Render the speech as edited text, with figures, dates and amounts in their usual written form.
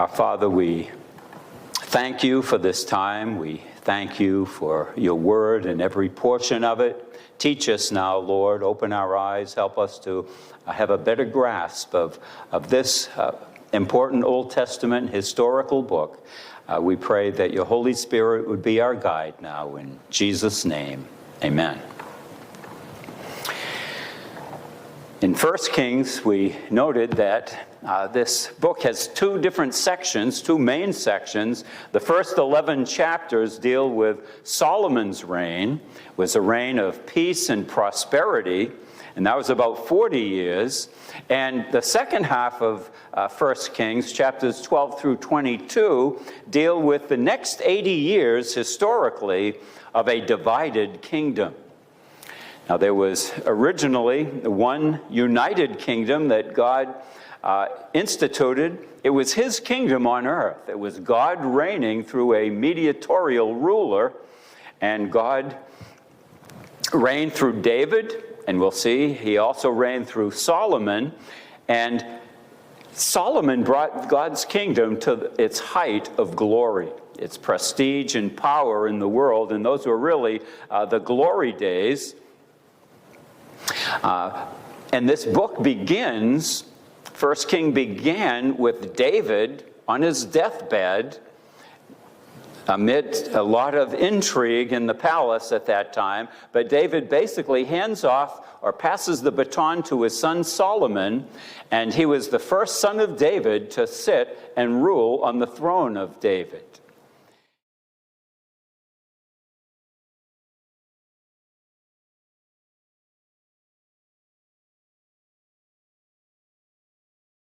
Our Father, we thank you for this time. We thank you for your word and every portion of it. Teach us now, Lord. Open our eyes. Help us to have a better grasp of this important Old Testament historical book. We pray that your Holy Spirit would be our guide now. In Jesus' name, amen. In 1 Kings, we noted that this book has two different sections, two main sections. The first 11 chapters deal with Solomon's reign. It was a reign of peace and prosperity, and that was about 40 years. And the second half of 1 Kings, chapters 12 through 22, deal with the next 80 years, historically, of a divided kingdom. Now, there was originally one united kingdom that God instituted. It was his kingdom on earth. It was God reigning through a mediatorial ruler, and God reigned through David, and we'll see he also reigned through Solomon, and Solomon brought God's kingdom to its height of glory, its prestige and power in the world, and those were really the glory days. And this book begins, 1 King began with David on his deathbed amid a lot of intrigue in the palace at that time. But David basically hands off or passes the baton to his son Solomon, and he was the first son of David to sit and rule on the throne of David.